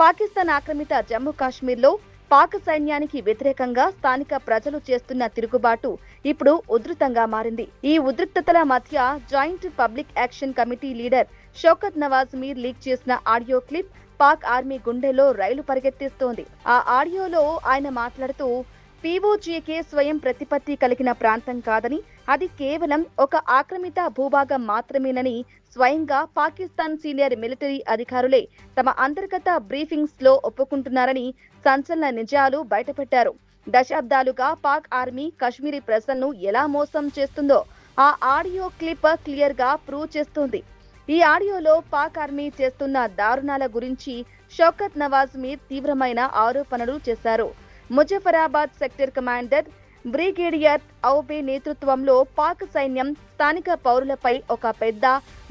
పాకిస్తాన్ ఆక్రమిత జమ్మూ కాశ్మీర్లో పాక్ సైన్యానికి వ్యతిరేకంగా స్థానిక ప్రజలు చేస్తున్న తిరుగుబాటు ఇప్పుడు ఉధృతంగా మారింది. ఈ ఉద్రిక్తతల మధ్య joint public action committee leader Shaukat Nawaz Mir leak చేసిన ఆడియో క్లిప్ పాక్ ఆర్మీ గుండెలో రైలు పరిగెత్తిస్తోంది. ఆ ఆడియోలో ఆయన మాట్లాడుతూ పీఓజేకే స్వయం ప్రతిపత్తి కలిగిన ప్రాంతం కాదని, అది కేవలం ఒక ఆక్రమిత భూభాగం మాత్రమేనని స్వయంగా పాకిస్తాన్ సీనియర్ మిలిటరీ అధికారులే తమ అంతర్గత బ్రీఫింగ్స్ లో ఒప్పుకుంటున్నారని సంచలన నిజాలు బయటపెట్టారు. దశాబ్దాలుగా పాక్ ఆర్మీ కశ్మీరీ ప్రజలను ఎలా మోసం చేస్తుందో ఆ ఆడియో క్లిప్ క్లియర్ గా ప్రూవ్ చేస్తుంది. ఈ ఆడియోలో పాక్ ఆర్మీ చేస్తున్న దారుణాల గురించి షౌకత్ నవాజ్ మీర్ తీవ్రమైన ఆరోపణలు చేశారు. ముజఫరాబాద్ సెక్టర్ కమాండర్ బ్రిగేడియర్ ఔబే నేతృత్వంలో పాక్ సైన్యం స్థానిక పౌరులపై ఒక పెద్ద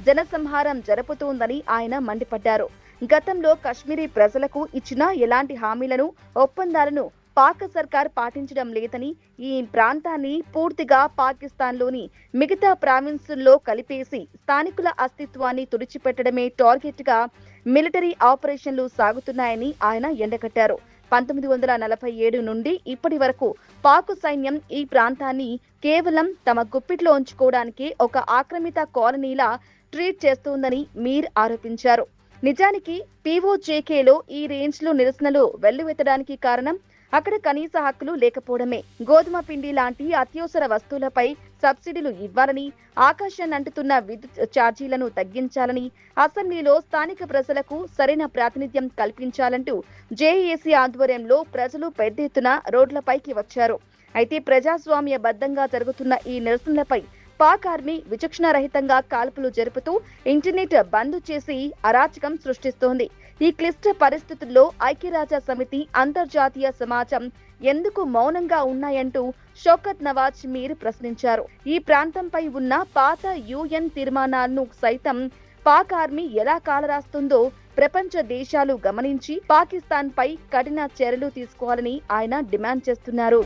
జనసంహారం జరుపుతోందని ఆయన మండిపడ్డారు. గతంలో కశ్మీరీ ప్రజలకు ఇచ్చిన ఎలాంటి హామీలను, ఒప్పందాలను పాక్ సర్కార్ పాటించడం లేదని, ఈ ప్రాంతాన్ని పూర్తిగా పాకిస్తాన్లోని మిగతా ప్రావిన్సుల్లో కలిపేసి స్థానికుల అస్తిత్వాన్ని తుడిచిపెట్టడమే టార్గెట్ గా మిలిటరీ ఆపరేషన్లు సాగుతున్నాయని ఆయన ఎండగట్టారు. 1947 నుండి ఇప్పటి వరకు పాక్ సైన్యం ఈ ప్రాంతాన్ని కేవలం తమ గుప్పిట్లో ఉంచుకోవడానికి ఒక ఆక్రమిత కాలనీలా ట్రీట్ చేస్తోందని మీర్ ఆరోపించారు. నిజానికి పీఓజేకేలో ఈ రేంజ్లో నిరసనలు వెల్లువెత్తడానికి కారణం అక్కడ కనీస హక్కులు లేకపోవడమే. గోధుమ పిండి లాంటి అత్యవసర వస్తువులపై సబ్సిడీలు ఇవ్వాలని, ఆకాశాన్ని అంటుతున్న విద్యుత్ ఛార్జీలను తగ్గించాలని, అసెంబ్లీలో స్థానిక ప్రజలకు సరైన ప్రాతినిధ్యం కల్పించాలంటూ జేఏసీ ఆధ్వర్యంలో ప్రజలు పెద్ద ఎత్తున రోడ్లపైకి వచ్చారు. అయితే ప్రజాస్వామ్యబద్ధంగా జరుగుతున్న ఈ నిరసనలపై పాక్ ఆర్మీ విచక్షణారహితంగా కాల్పులు జరుపుతూ ఇంటర్నెట్ బంద్ చేసి అరాచకం సృష్టిస్తోంది. ఈ క్లిష్ట పరిస్థితుల్లో ఐక్యరాజ్య సమితి, అంతర్జాతీయ సమాజం ఎందుకు మౌనంగా ఉన్నాయంటూ షౌకత్ నవాజ్ మీర్ ప్రశ్నించారు. ఈ ప్రాంతంపై ఉన్న పాత యుఎన్ తీర్మానాలను సైతం పాక్ ఆర్మీ ఎలా కాలరాస్తుందో ప్రపంచ దేశాలు గమనించి పాకిస్తాన్ పై కఠిన చర్యలు తీసుకోవాలని ఆయన డిమాండ్ చేస్తున్నారు.